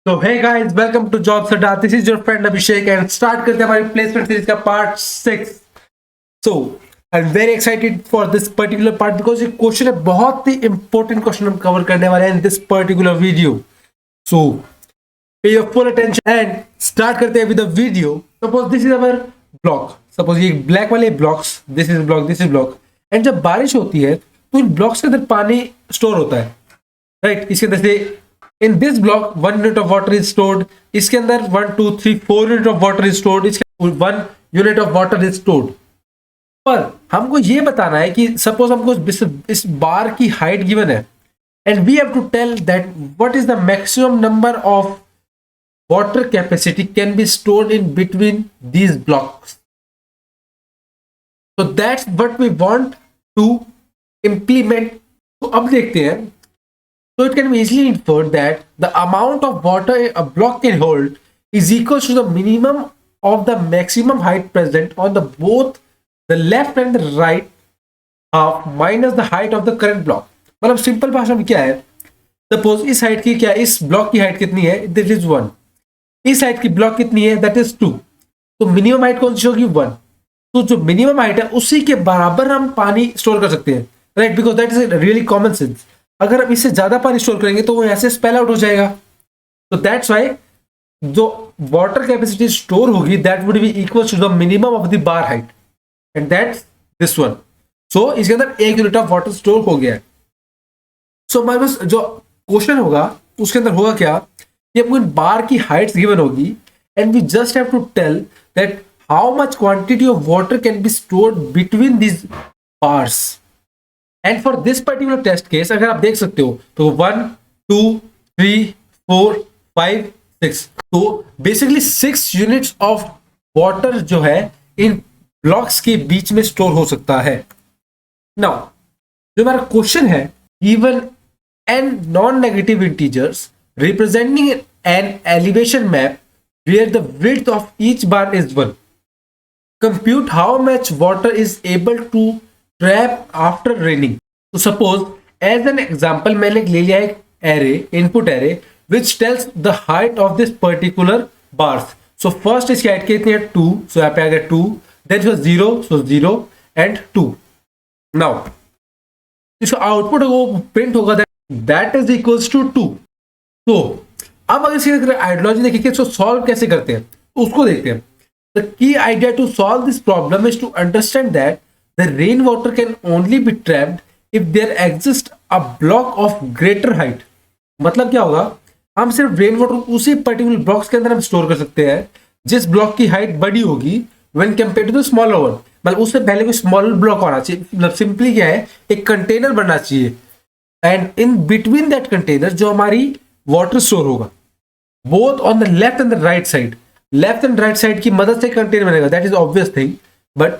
तो hey guys, welcome to job Sadda. This is your friend Abhishek and start करते हैं हमारी प्लेसमेंट सीरीज का part 6। So I am very excited for this particular part because ये question है, बहुत ही इंपॉर्टेंट क्वेश्चन हम कवर करने वाले हैं in this particular video. So pay your full attention and start करते हैं with the video. Suppose this is our block, suppose ये ब्लैक वाले blocks, this is block, this is block. And जब बारिश होती है तो इन ब्लॉक्स के अंदर पानी स्टोर होता है, राइट। इसके अंदर से in this block 1 unit of water is stored, इसके अंदर 1 2 3 4 unit of water is stored, इसके 1 unit of water is stored। पर हमको ये बताना है कि सपोज हमको इस बार की हाइट गिवन है and we have to tell that what is the maximum number of water capacity can be stored in between these blocks. तो that's what we want to implement. तो अब देखते हैं। So it can be easily inferred that the amount of water a block can hold is equal to the minimum of the maximum height present on the both the left and the right half minus the height of the current block। मतलब simple भाषा में क्या है, suppose इस height की क्या, इस block की हाइट कितनी है, दिस इज 1। इस हाइट की ब्लॉक कितनी है, दैट इज 2। तो मिनिमम हाइट कौन सी होगी, 1। तो जो मिनिमम हाइट है उसी के बराबर हम पानी स्टोर कर सकते हैं, right, because that is really common sense. अगर हम इससे ज्यादा पानी स्टोर करेंगे तो वो ऐसे स्पेल आउट हो जाएगा। तो दैट्स वाई जो वाटर कैपेसिटी स्टोर होगी that would be equal to the minimum of the bar height and that's this one. So इसके अंदर 1 यूनिट ऑफ वाटर स्टोर हो गया है। सो हमारे पास जो क्वेश्चन होगा उसके अंदर होगा क्या कि हमको इन बार की हाइट्स गिवन होगी and we just have to tell that how much quantity of water can be stored between this bars. And for this particular test case अगर आप देख सकते हो तो 1 2 3 4 5 6, तो बेसिकली 6 यूनिट्स ऑफ वाटर जो है इन ब्लॉक्स के बीच में स्टोर हो सकता है। नाउ जो हमारा क्वेश्चन है, given n non-negative integers representing an elevation map where the width of each bar is 1, compute how much water is able to trap after raining. तो सपोज एज एन एग्जाम्पल मैंने ले लिया एक array, input array which tells the height of this particular bars. So first इसकी height कितनी है, 2। सो यहाँ पे आ गया 2, देन 0, सो 0 एंड 2। नाउ इसका आउटपुट वो प्रिंट होगा दैट इज इक्वल्स टू 2। तो अब अगर इसकी आइडियोलॉजी देखिए कि इसको सॉल्व कैसे करते हैं उसको देखते हैं। The key idea to solve this problem is to understand that the rainwater can only be trapped if there exists a block of greater height। मतलब क्या होगा, हम सिर्फ रेन वाटर उसी पर्टिकुलर ब्लॉक्स के अंदर हम स्टोर कर सकते हैं जिस ब्लॉक की हाइट बड़ी होगी when compare to the smaller one. मतलब उससे पहले कोई स्मॉलर ब्लॉक होना चाहिए। मतलब सिंपली क्या है, एक कंटेनर बनना चाहिए and in between that container जो हमारी वाटर स्टोर होगा both on the left and the right side. Left and right side की मदद से कंटेनर बनेगा, that is obvious thing, but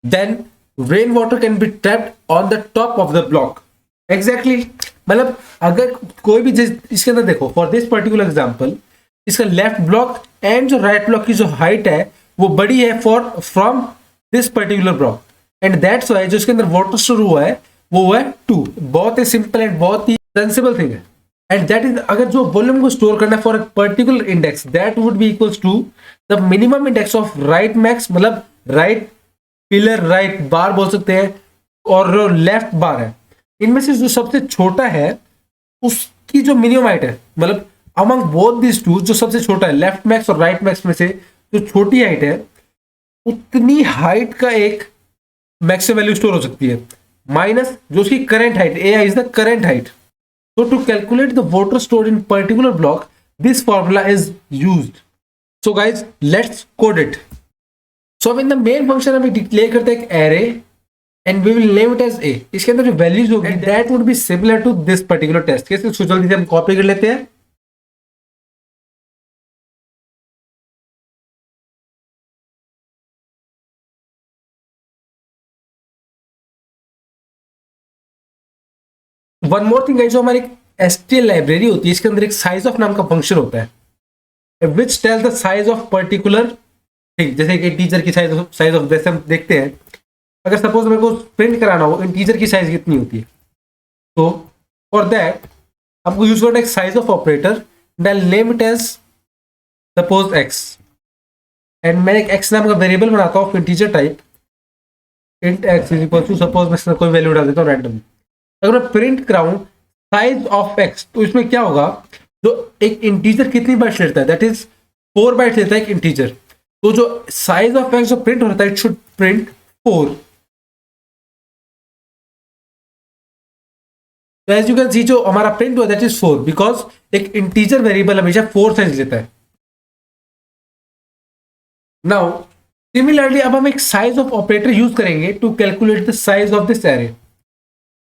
then rainwater can be trapped on the top of the block। exactly, मतलब अगर कोई भी इसके अंदर देखो, फॉर दिस पर्टिकुलर एग्जांपल इसका लेफ्ट ब्लॉक एंड जो राइट ब्लॉक की जो हाइट है वो बड़ी है for from this particular block and that's why जो इसके अंदर वाटर स्टोर हुआ है वो है 2। बहुत ही सिंपल एंड बहुत ही सेंसिबल थिंग है। एंड दैट इज, अगर जो वॉल्यूम को स्टोर करना है for a particular index that would be equals to the minimum index of right max, मतलब राइट पिलर, राइट बार बोल सकते हैं, और लेफ्ट बार है। इनमें से जो सबसे छोटा है उसकी जो मिनिमम हाइट है, मतलब अमंग बोथ दिस टू जो सबसे छोटा है लेफ्ट मैक्स और राइट मैक्स में से जो छोटी हाइट है उतनी हाइट का एक मैक्सिमम वैल्यू स्टोर हो सकती है माइनस जो उसकी current height, A is the current height. So to calculate the water stored in particular block, this formula is used। So guys, let's code it। So in the main function हम declare करते हैं एक array and we will name it as a। इसके अंदर जो values होगी that would be similar to this particular test case। इसको जल्दी से हम कॉपी कर लेते हैं। वन मोर थिंग गाइस, जो हमारी STL लाइब्रेरी होती है इसके अंदर एक साइज ऑफ नाम का फंक्शन होता है which tells the size of particular thing. जैसे कि टीचर की साइज ऑफ, जैसे हम देखते हैं अगर सपोज मेरे को प्रिंट कराना हो इंटीजर की साइज कितनी होती है, तो फॉर दैट हमको यूज करना है size of operator, then name it as suppose x, and मैं एक x नाम का वेरिएबल बनाता हूँ integer type, int x is equal to suppose मैं कोई वैल्यू डाल देता हूँ रैंडम। अगर मैं प्रिंट कराऊं साइज ऑफ x, तो इसमें क्या होगा, जो एक इंटीजर कितनी बाइट्स लेता है, दैट इज 4 बाइट्स लेता है एक इंटीजर, तो जो साइज ऑफ x जो प्रिंट होता है इट शुड प्रिंट 4। तो एज यू कैन सी जो हमारा प्रिंट हुआ दैट इज 4, बिकॉज एक इंटीजर वेरिएबल हमेशा 4 साइज लेता है। नाउ सिमिलरली अब हम एक साइज ऑफ ऑपरेटर यूज करेंगे to calculate the size of this array.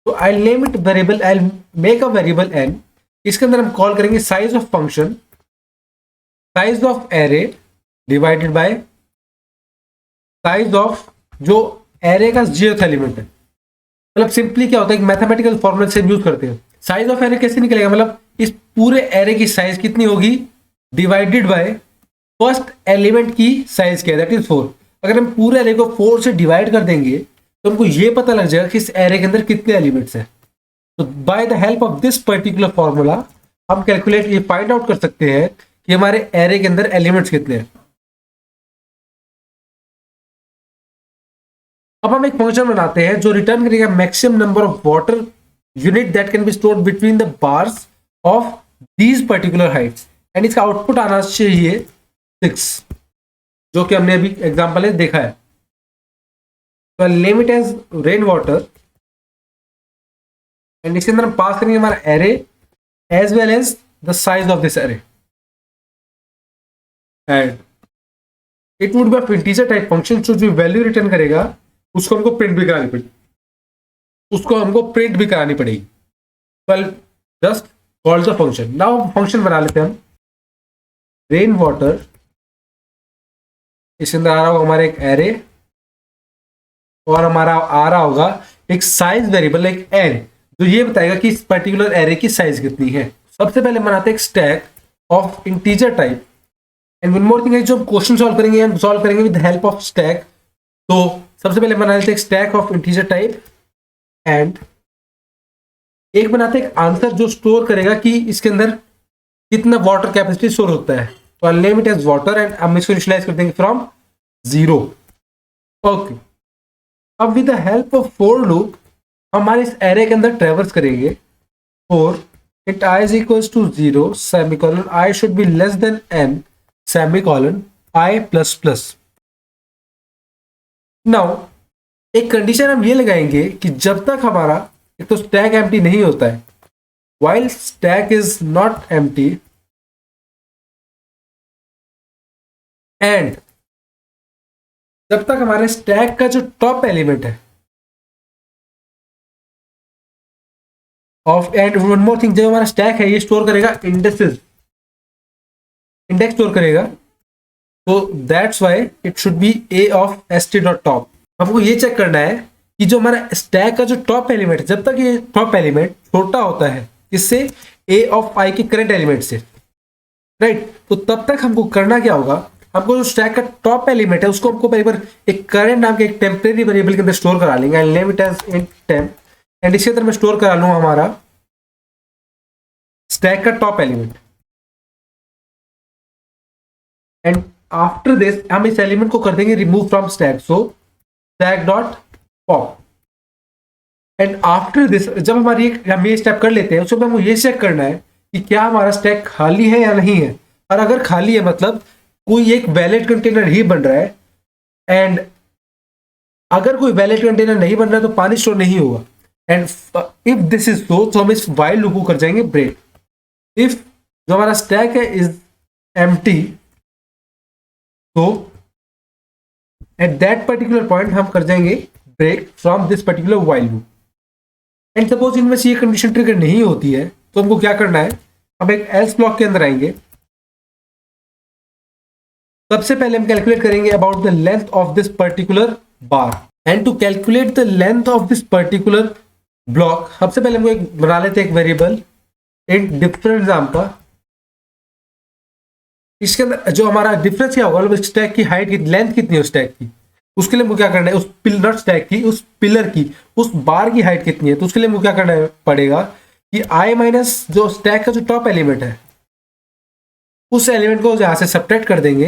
तो I name it variable, I make a variable n, इसके अंदर हम कॉल करेंगे size of function, size of array divided by size of जो array का zeroth element है। मतलब सिंपली क्या होता है, एक मैथमेटिकल फॉर्मूला से यूज करते हैं। साइज ऑफ एरे कैसे निकलेगा, मतलब इस पूरे एरे की साइज कितनी होगी डिवाइडेड बाय फर्स्ट एलिमेंट की साइज क्या है, दैट इज 4। अगर हम पूरे एरे को 4 से डिवाइड कर देंगे तो हमको ये पता लग जाएगा कि इस एरे के अंदर कितने एलिमेंट्स हैं। तो by the help of this particular formula हम कैलकुलेट ये फाइंड आउट कर सकते हैं कि हमारे एरे के अंदर एलिमेंट्स कितने हैं। अब हम एक फंक्शन बनाते हैं जो रिटर्न करेगा maximum number of water unit that can be stored between the bars of these particular Heights, and इसका आउटपुट आना चाहिए 6, जो कि हमने अभी एग्जांपल में देखा है। तो name it as rain water, and इसके अंदर हम पास करेंगे हमारा array as well as the size of this array, and it would be integer type function, जो वैल्यू रिटर्न करेगा उसको हमको प्रिंट भी करानी पड़ेगी, well just call the function. Now function बना लेते हैं हम रेन वाटर, इसके अंदर आ रहा होगा हमारे एक एरे और हमारा आ रहा होगा एक साइज वेरिएबल एक n, जो ये बताएगा कि इस पर्टिकुलर एरे की साइज कितनी है। सबसे पहले बनाते हैं एक stack of integer type, and one more thing है जो हम क्वेश्चन सॉल्व करेंगे हम सॉल्व करेंगे विद हेल्प ऑफ स्टैक। तो सबसे पहले बना लेते हैं stack of integer type, and एक बनाते हैं आंसर जो स्टोर करेगा कि इसके अंदर कितना वाटर कैपेसिटी स्टोर होता है। तो I name it as water, and हम इसको इनिशियलाइज कर देंगे फ्रॉम 0। ओके, अब with the help of for loop हमारे इस एरे के अंदर ट्रेवर्स करेंगे for it I is equals to 0 semicolon I should be less than n semicolon i plus plus. Now एक कंडीशन हम ये लगाएंगे कि जब तक हमारा एक तो स्टैक एम्प्टी नहीं होता है, while stack is not empty and जब तक हमारे स्टैक का जो टॉप एलिमेंट है of, and one more thing, जब हमारा स्टैक है ये स्टोर करेगा इंडेक्सेस, इंडेक्स स्टोर करेगा, तो that's why it should be a of st dot top. हमको ये चेक करना है कि जो हमारा स्टैक का जो टॉप एलिमेंट, जब तक ये टॉप एलिमेंट छोटा होता है इससे a ऑफ i के करंट एलिमेंट से, राइट, तो तब तक हमको करना क्या होगा, हमको जो स्टैक का टॉप एलिमेंट है उसको हमको पहले बार एक करंट नाम के एक टेम्परेरी वेरिएबल के अंदर स्टोर करा लेंगे, I name it as int temp, and इसके अंदर मैं स्टोर करा लूंगा हमारा स्टैक का top element, and after this हम इस एलिमेंट को कर देंगे remove from stack, so stack dot pop, and after this जब हमारी हम ये स्टेप कर लेते हैं उसके बाद हमको ये चेक करना है कि क्या हमारा स्टैक खाली है या नहीं है, और अगर खाली है मतलब कोई एक वैलिड कंटेनर ही बन रहा है, एंड अगर कोई वैलिड कंटेनर नहीं बन रहा है तो पानी स्टोर नहीं होगा, and if this is so तो हम इस वाइल लूप को कर जाएंगे ब्रेक। इफ जो हमारा स्टैक है इज एम्प्टी, तो एट दैट पर्टिकुलर पॉइंट हम कर जाएंगे break from this particular while loop, and suppose इनमें से ये कंडीशन ट्रिगर नहीं होती है तो हमको क्या करना है, हम एक एल्स ब्लॉक के अंदर आएंगे। सबसे पहले हम कैलकुलेट करेंगे about the length of this particular bar, and to calculate the length of this particular block सबसे पहले हमको एक बना लेते हैं एक वेरिएबल एक डिफरेंस नाम का। इसके अंदर जो हमारा डिफरेंस क्या होगा, मतलब स्टैक की हाइट की लेंथ कितनी है उस स्टैक की, उसके लिए हमको क्या करना है, उस पिलर स्टैक की उस पिलर की उस बार की हाइट कितनी है, तो उसके लिए हमको क्या करना पड़ेगा कि i माइनस जो स्टैक का जो टॉप एलिमेंट है उस एलिमेंट को यहां से सब्ट्रैक्ट कर देंगे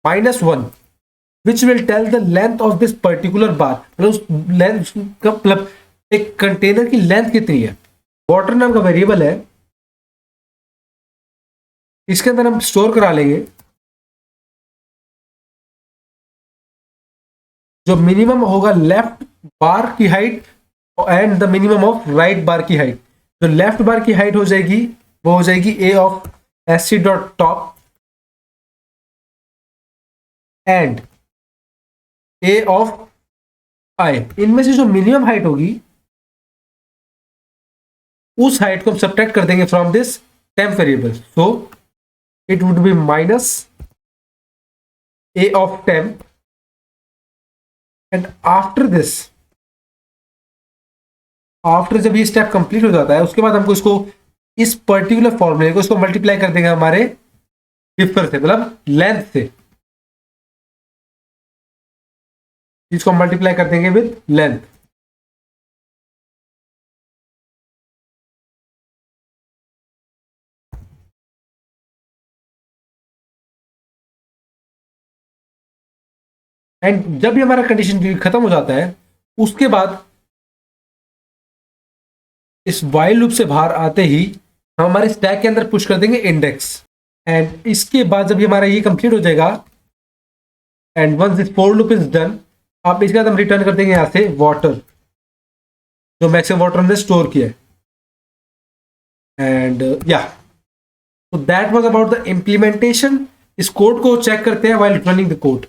-1, which will tell the length of this particular bar, मतलब उस लेंथ का मतलब एक कंटेनर की लेंथ कितनी है। वाटर नाम का वेरिएबल है, इसके अंदर हम स्टोर करा लेंगे जो मिनिमम होगा लेफ्ट बार की height and the minimum of right bar की हाइट। जो लेफ्ट बार की हाइट हो जाएगी वो हो जाएगी a of sc dot top and a of i। इनमें से जो मिनिमम हाइट होगी उस हाइट को हम सब्ट्रैक्ट कर देंगे from this temp variable, so it would B minus a of temp and after this, after जब ये स्टेप कंप्लीट हो जाता है उसके बाद हमको इसको इस पर्टिकुलर फॉर्मूले को इसको मल्टीप्लाई कर देंगे हमारे डिफर से, मतलब लेंथ से, इसको मल्टीप्लाई कर देंगे विद लेंथ। एंड जब भी हमारा कंडीशन खत्म हो जाता है उसके बाद इस वाइल लूप से बाहर आते ही हम हमारे स्टैक के अंदर पुश कर देंगे इंडेक्स। एंड इसके बाद जब हमारा ये कंप्लीट हो जाएगा and once this for loop is done, अब इसके बाद हम रिटर्न कर देंगे यहां से वाटर, जो मैक्सिमम वाटर हमने स्टोर किया है। एंड या तो that was about the implementation. इस कोड को चेक करते हैं while running the code.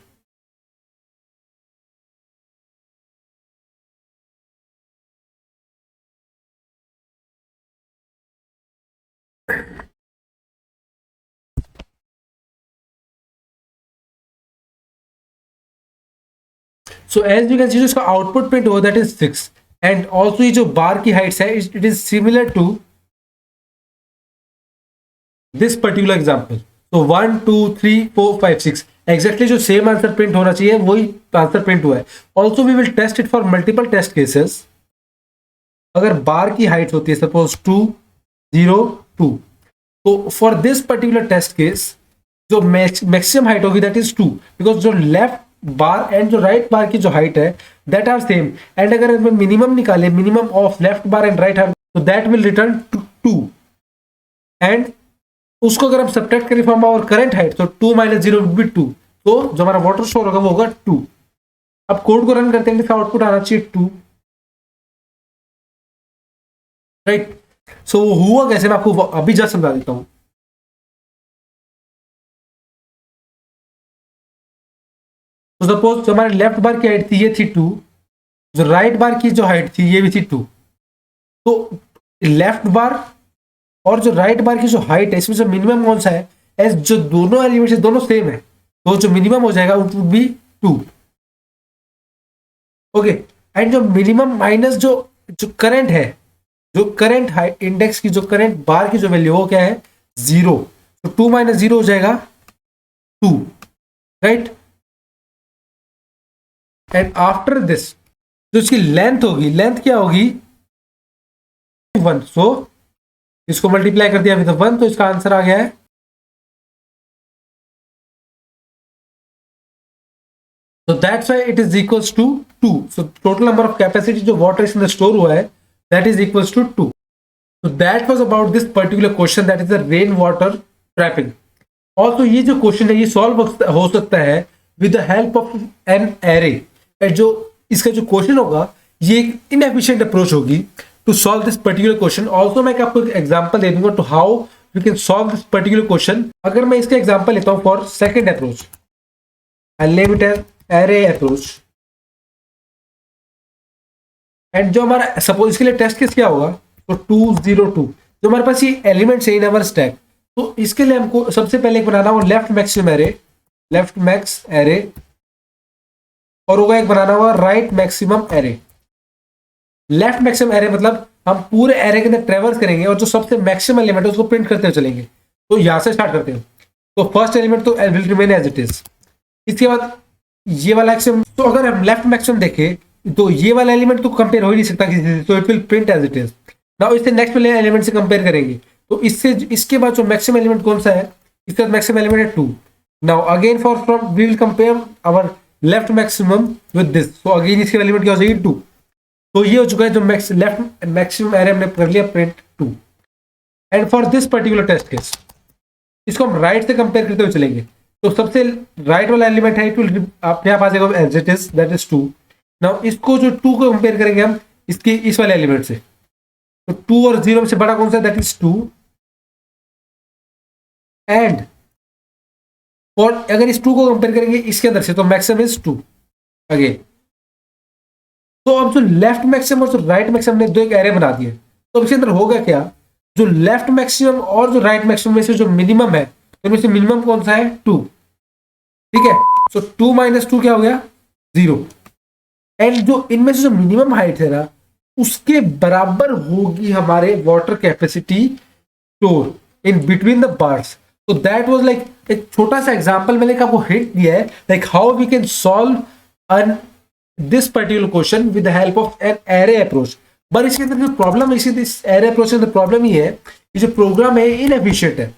So as you can see, इसका आउटपुट प्रिंट हुआ दैट इज 6 एंड ऑल्सो ये जो बार की हाइट्स है it is similar to this particular example. तो 1 2 3 4 5 6 एग्जैक्टली जो सेम आंसर प्रिंट होना चाहिए वही आंसर प्रिंट हुआ है। Also we will test it for multiple test cases. अगर बार की हाइट होती है सपोज 2 0 2, तो for this particular test case जो मैक्सिमम हाइट होगी दैट इज 2, बिकॉज जो लेफ्ट बार एंड जो राइट बार की जो हाइट है दैट आर सेम। एंड अगर हमें मिनिमम निकाले, minimum of left bar and right bar, तो दैट विल रिटर्न 2 एंड उसको अगर हम सब्ट्रैक्ट करें फ्रॉम आवर करंट हाइट तो 2 माइनस 0 वुड बी 2, तो जो हमारा वाटर स्टोर होगा वो होगा 2। अब कोड को रन करते हैं, इसका आउटपुट आना चाहिए 2, राइट। सो हुआ कैसे मैं आपको अभी जस्ट समझा देता हूं। तो सपोज जो हमारे लेफ्ट बार की हाइट थी ये थी 2, जो राइट बार की जो हाइट थी ये भी थी 2। तो लेफ्ट बार और जो राइट बार की जो हाइट है इसमें जो मिनिमम कौन सा है, एज जो दोनों एलिमेंट्स दोनों सेम है तो जो मिनिमम हो जाएगा वो भी 2। ओके, एंड जो मिनिमम माइनस जो जो करंट है, जो करंट हाइट इंडेक्स की जो करंट बार की जो वैल्यू वो क्या है 0, तो 2 माइनस 0 हो जाएगा 2, राइट। एंड आफ्टर दिस जो इसकी लेंथ होगी, लेंथ क्या होगी 1, सो इसको मल्टीप्लाई कर दिया विद 1 तो इसका आंसर आ गया है। तो that's why it is equals to 2। So total number of capacity जो वाटर इसमें स्टोर हुआ है that is equals to 2। So that was about this particular question, that is the rain water trapping. Also ये जो question है ये solve हो सकता है with the help of an array. जो इसका जो क्वेश्चन होगा ये एक इनएफिशिएंट अप्रोच होगी to solve this particular question. Also मैं आपको एक एग्जांपल दे दूंगा to how you can solve this particular question. अगर मैं इसका एग्जांपल लेता हूं for second approach, I name it as array approach. And जो हमारा सपोज इसके लिए टेस्ट केस क्या होगा, तो 2 0 2 जो हमारे पास ये एलिमेंट्स है इन अवर स्टैक, तो इसके लिए हमको सबसे पहले एक बनाना वो left maximum array, left max array, और होगा एक बनाना हुआ right maximum array. Left maximum array मतलब हम पूरे एरे के अंदर ट्रेवर्स करेंगे और जो सबसे मैक्सिमम एलिमेंट है उसको प्रिंट करते हुए चलेंगे। तो यहां से स्टार्ट करते हैं। तो फर्स्ट एलिमेंट तो will remain as it is. इसके बाद ये वाला मैक्सिमम, तो अगर हम लेफ्ट मैक्सिमम देखें तो ये वाला एलिमेंट तो कंपेयर हो ही नहीं सकता किसी से, तो it will print as it is. Now इससे नेक्स्ट वाले एलिमेंट से कंपेयर करेंगे, तो इससे इसके बाद जो मैक्सिमम एलिमेंट कौन सा है, इसके बाद मैक्सिमम एलिमेंट है 2। Now again for from we will compare our left maximum with this, तो अगेन इसके एलिमेंट क्या हो जाएगी 2। तो ये हो चुका है जो लेफ्ट मैक्सिमम एरे हमने कर लिया print 2। And for this particular test case इसको हम राइट से कंपेयर करते हुए चलेंगे, तो सबसे राइट वाला एलिमेंट है इट विल अपने आप आ जाएगा as it is, that is 2। Now इसको जो 2 को कंपेयर करेंगे हम इसके इस वाले एलिमेंट से, तो 2 और 0 से बड़ा कौन सा है, दैट इज 2। एंड और अगर इस 2 को कंपेयर करेंगे इसके अंदर से, तो मैक्सिमम इज 2 अगेन। तो अब जो लेफ्ट मैक्सिमम और जो राइट मैक्सिमम ने दो एक एरे बना दिए, तो इसके अंदर होगा क्या, जो लेफ्ट मैक्सिमम और जो राइट मैक्सिमम में से जो मिनिमम है, तो इनमें से मिनिमम कौन सा है 2, ठीक है। सो 2 माइनस 2 क्या हो गया 0। एंड जो इनमें से जो मिनिमम हाइट है ना उसके बराबर होगी हमारे water capacity store in between the bars. तो दैट वाज लाइक एक छोटा सा एग्जांपल मैंने आपको हिंट दिया है, like how we can solve on this particular question with the help of an array approach. पर इसके अंदर जो प्रॉब्लम है इस एरे अप्रोच के अंदर प्रॉब्लम ये है कि जो प्रोग्राम है इनएफिशिएंट है।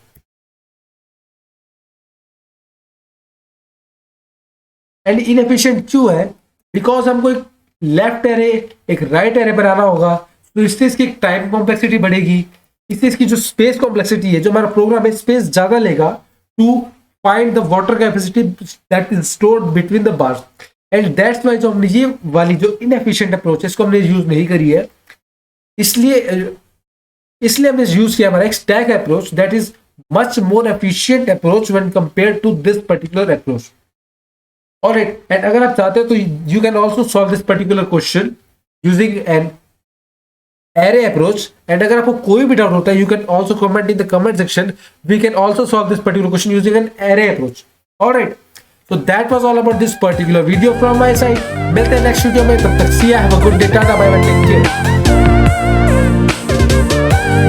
एंड इनएफिशिएंट क्यों है, बिकॉज हमको एक लेफ्ट एरे एक राइट एरे बनाना होगा, तो इससे इसकी टाइम कॉम्प्लेक्सिटी बढ़ेगी, इससे इसकी जो स्पेस कॉम्प्लेक्सिटी है, जो हमारा प्रोग्राम है स्पेस ज्यादा लेगा to find the water capacity that is stored between the bars. And that's why जो हमने ये वाली जो इनएफिशिएंट अप्रोच है इसको हमने यूज नहीं करी है, इसलिए हमने यूज किया हमारा एक stack approach that is much more efficient approach when compare to this particular approach. Alright, and अगर आप चाहते हो तो you can also solve this particular question using an array approach. And अगर आपको कोई भी डाउट होता है you can also comment in the comment section, we can also solve this particular question using an array approach. Alright, so that was all about this particular video from my side. मिलते हैं next video में, तब तक see ya, have a good day, ta-ta bye bye, take care.